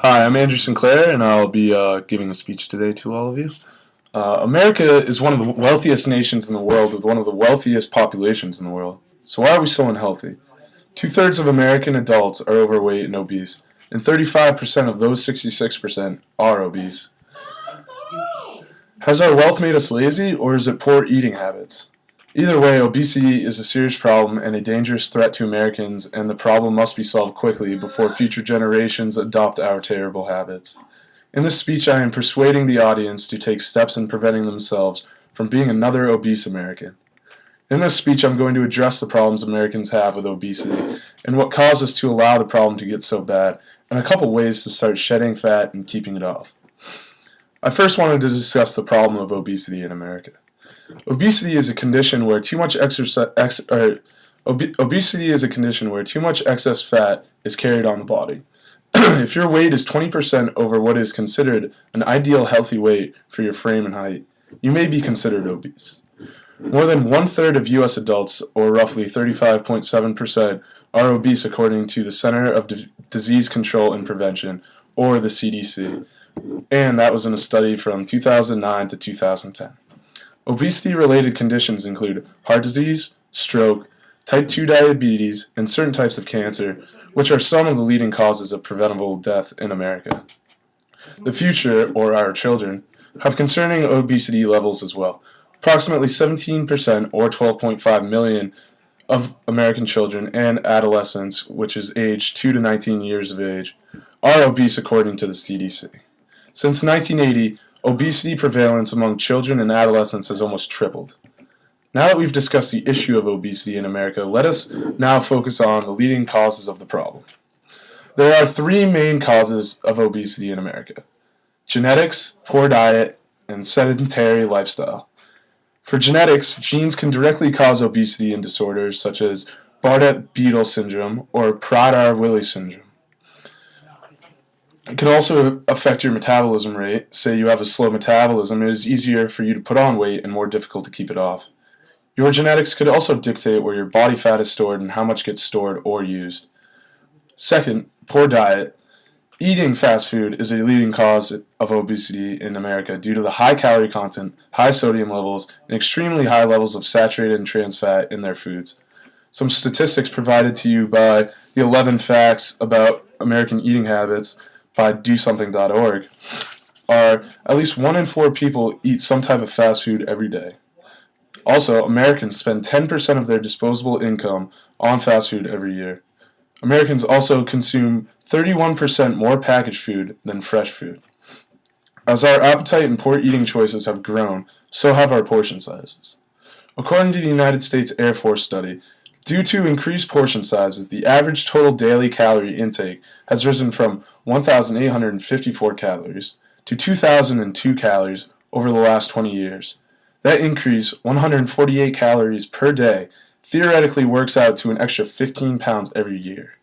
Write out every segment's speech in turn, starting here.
Hi, I'm Andrew Sinclair, and I'll be giving a speech today to all of you. America is one of the wealthiest nations in the world with one of the wealthiest populations in the world. So why are we so unhealthy? Two-thirds of American adults are overweight and obese, and 35% of those 66% are obese. Has our wealth made us lazy, or is it poor eating habits? Either way, obesity is a serious problem and a dangerous threat to Americans, and the problem must be solved quickly before future generations adopt our terrible habits. In this speech, I am persuading the audience to take steps in preventing themselves from being another obese American. In this speech, I'm going to address the problems Americans have with obesity and what caused us to allow the problem to get so bad, and a couple ways to start shedding fat and keeping it off. I first wanted to discuss the problem of obesity in America. Obesity is a condition where too much obesity is a condition where too much excess fat is carried on the body. If your weight is 20% over what is considered an ideal healthy weight for your frame and height, you may be considered obese. More than one-third of U.S. adults, or roughly 35.7%, are obese according to the Center of Disease Control and Prevention, or the CDC, and that was in a study from 2009 to 2010. Obesity-related conditions include heart disease, stroke, type 2 diabetes, and certain types of cancer, which are some of the leading causes of preventable death in America. The future, or our children, have concerning obesity levels as well. Approximately 17%, or 12.5 million, of American children and adolescents, which is age 2 to 19 years of age, are obese according to the CDC. Since 1980, obesity prevalence among children and adolescents has almost tripled. Now that we've discussed the issue of obesity in America, let us now focus on the leading causes of the problem. There are three main causes of obesity in America: genetics, poor diet, and sedentary lifestyle. For genetics, genes can directly cause obesity and disorders such as Bardet-Biedl syndrome or Prader-Willi syndrome. It can also affect your metabolism rate. Say you have a slow metabolism, it is easier for you to put on weight and more difficult to keep it off. Your genetics could also dictate where your body fat is stored and how much gets stored or used. Second, poor diet. Eating fast food is a leading cause of obesity in America due to the high calorie content, high sodium levels, and extremely high levels of saturated and trans fat in their foods. Some statistics provided to you by the 11 Facts About American Eating Habits by DoSomething.org are at least 1 in 4 people eat some type of fast food every day. Also, Americans spend 10% of their disposable income on fast food every year. Americans also consume 31% more packaged food than fresh food. As our appetite and poor eating choices have grown, so have our portion sizes. According to the United States Air Force study, due to increased portion sizes, the average total daily calorie intake has risen from 1,854 calories to 2,002 calories over the last 20 years. That increase, 148 calories per day, theoretically works out to an extra 15 pounds every year.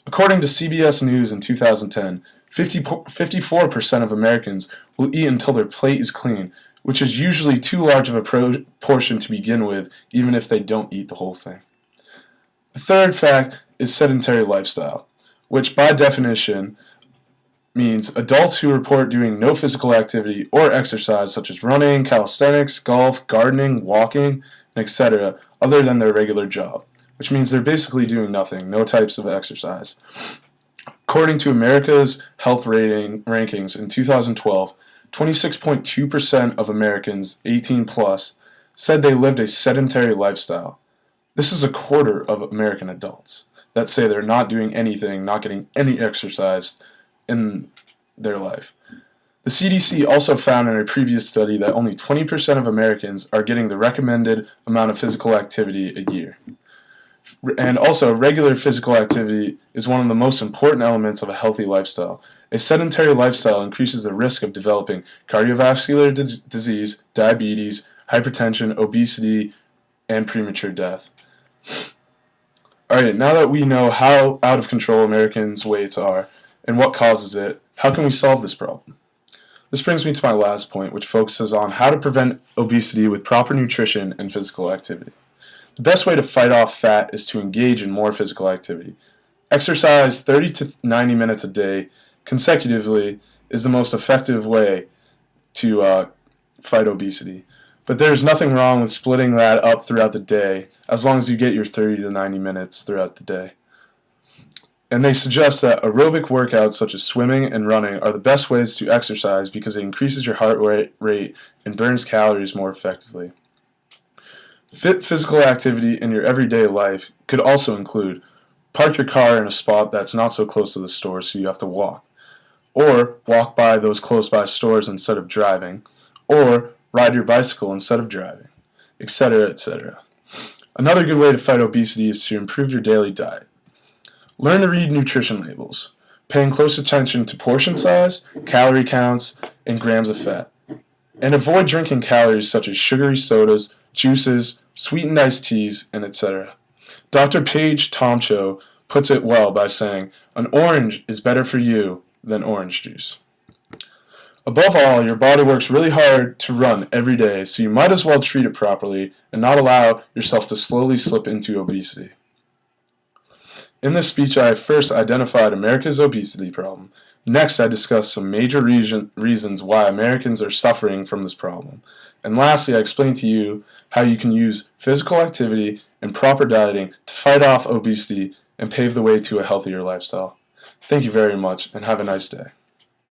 According to CBS News in 2010, 54% of Americans will eat until their plate is clean, which is usually too large of a portion to begin with, even if they don't eat the whole thing. The third fact is sedentary lifestyle, which by definition means adults who report doing no physical activity or exercise such as running, calisthenics, golf, gardening, walking, etc. other than their regular job, which means they're basically doing nothing, no types of exercise. According to America's health rankings in 2012, 26.2% of Americans 18 plus said they lived a sedentary lifestyle. This is a quarter of American adults that say they're not doing anything, not getting any exercise in their life. The CDC also found in a previous study that only 20% of Americans are getting the recommended amount of physical activity a year. And also, regular physical activity is one of the most important elements of a healthy lifestyle. A sedentary lifestyle increases the risk of developing cardiovascular disease, diabetes, hypertension, obesity, and premature death. Alright, now that we know how out of control Americans' weights are and what causes it, how can we solve this problem? This brings me to my last point, which focuses on how to prevent obesity with proper nutrition and physical activity. The best way to fight off fat is to engage in more physical activity. Exercise 30 to 90 minutes a day consecutively is the most effective way to fight obesity. But there's nothing wrong with splitting that up throughout the day, as long as you get your 30 to 90 minutes throughout the day. And they suggest that aerobic workouts such as swimming and running are the best ways to exercise because it increases your heart rate and burns calories more effectively. Fit physical activity in your everyday life could also include park your car in a spot that's not so close to the store so you have to walk, or walk by those close by stores instead of driving, or ride your bicycle instead of driving, etc., etc. Another good way to fight obesity is to improve your daily diet. Learn to read nutrition labels, paying close attention to portion size, calorie counts, and grams of fat. And avoid drinking calories such as sugary sodas, juices, sweetened iced teas, and etc. Dr. Paige Tomcho puts it well by saying, "An orange is better for you than orange juice." Above all, your body works really hard to run every day, so you might as well treat it properly and not allow yourself to slowly slip into obesity. In this speech, I first identified America's obesity problem. Next, I discussed some major reasons why Americans are suffering from this problem. And lastly, I explained to you how you can use physical activity and proper dieting to fight off obesity and pave the way to a healthier lifestyle. Thank you very much, and have a nice day.